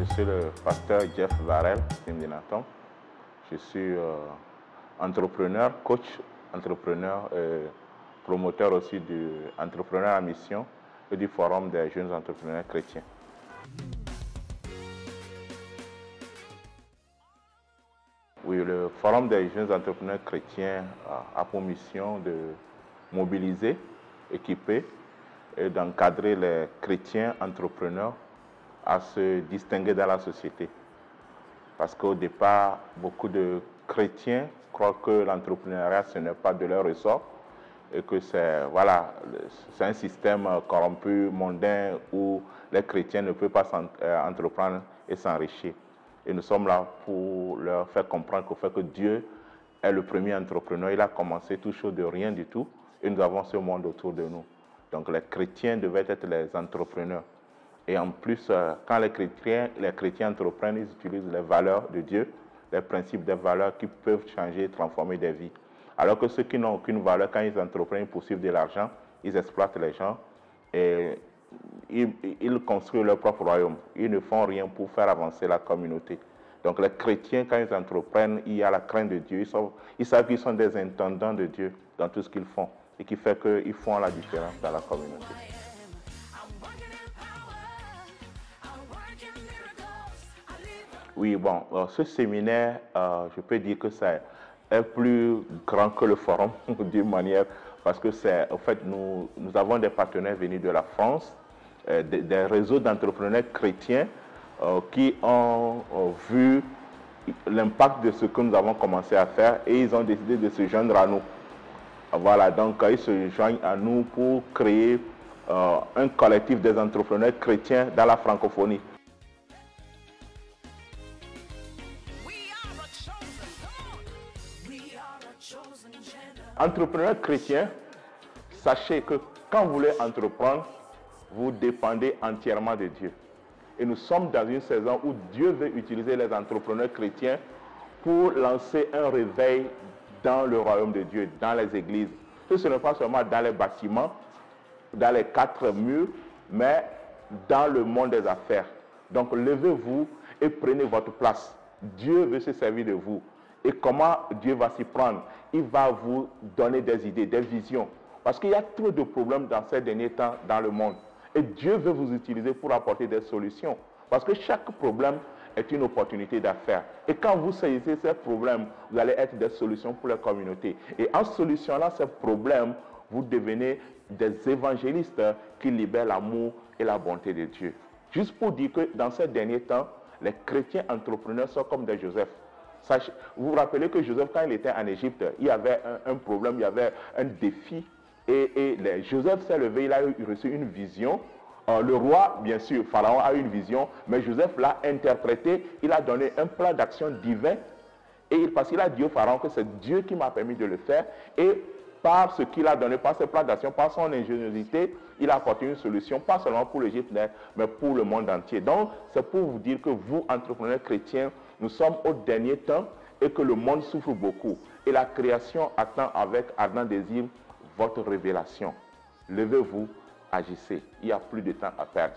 Je suis le pasteur Jeff Varel, Simdinaton. Je suis entrepreneur, coach entrepreneur, promoteur aussi du entrepreneur à mission et du forum des jeunes entrepreneurs chrétiens. Oui, le forum des jeunes entrepreneurs chrétiens a pour mission de mobiliser, équiper et d'encadrer les chrétiens entrepreneurs à se distinguer dans la société. Parce qu'au départ, beaucoup de chrétiens croient que l'entrepreneuriat, ce n'est pas de leur ressort et que c'est voilà, un système corrompu, mondain, où les chrétiens ne peuvent pas entreprendre et s'enrichir. Et nous sommes là pour leur faire comprendre qu'au fait que Dieu est le premier entrepreneur. Il a commencé tout chaud de rien du tout et nous avons ce monde autour de nous. Donc les chrétiens devaient être les entrepreneurs. Et en plus, quand les chrétiens entreprennent, ils utilisent les valeurs de Dieu, les principes des valeurs qui peuvent changer et transformer des vies. Alors que ceux qui n'ont aucune valeur, quand ils entreprennent, ils poursuivent de l'argent, ils exploitent les gens et ils construisent leur propre royaume. Ils ne font rien pour faire avancer la communauté. Donc les chrétiens, quand ils entreprennent, il y a la crainte de Dieu. Ils savent qu'ils sont des intendants de Dieu dans tout ce qu'ils font et qui fait qu'ils font la différence dans la communauté. Oui, bon, ce séminaire, je peux dire que c'est plus grand que le forum d'une manière, parce que c'est, en fait, nous avons des partenaires venus de la France, des réseaux d'entrepreneurs chrétiens qui ont vu l'impact de ce que nous avons commencé à faire et ils ont décidé de se joindre à nous. Voilà, donc ils se joignent à nous pour créer un collectif des entrepreneurs chrétiens dans la francophonie. Entrepreneurs chrétiens, sachez que quand vous voulez entreprendre, vous dépendez entièrement de Dieu. Et nous sommes dans une saison où Dieu veut utiliser les entrepreneurs chrétiens pour lancer un réveil dans le royaume de Dieu, dans les églises. Ce n'est pas seulement dans les bâtiments, dans les quatre murs, mais dans le monde des affaires. Donc levez-vous et prenez votre place. Dieu veut se servir de vous. Et comment Dieu va s'y prendre? Il va vous donner des idées, des visions. Parce qu'il y a trop de problèmes dans ces derniers temps dans le monde. Et Dieu veut vous utiliser pour apporter des solutions. Parce que chaque problème est une opportunité d'affaires. Et quand vous saisissez ces problèmes, vous allez être des solutions pour la communauté. Et en solutionnant ces problèmes, vous devenez des évangélistes qui libèrent l'amour et la bonté de Dieu. Juste pour dire que dans ces derniers temps, les chrétiens entrepreneurs sont comme des Joseph. Vous vous rappelez que Joseph, quand il était en Égypte, il y avait un problème, il y avait un défi. Et Joseph s'est levé, il a reçu une vision. Le roi, bien sûr, Pharaon a eu une vision, mais Joseph l'a interprété, il a donné un plan d'action divin. Et parce qu'il a dit au Pharaon que c'est Dieu qui m'a permis de le faire. Et par ce qu'il a donné, par ce plan d'action, par son ingéniosité, il a apporté une solution, pas seulement pour l'Égypte, mais pour le monde entier. Donc, c'est pour vous dire que vous, entrepreneurs chrétiens, nous sommes au dernier temps et que le monde souffre beaucoup. Et la création attend avec ardent désir votre révélation. Levez-vous, agissez. Il n'y a plus de temps à perdre.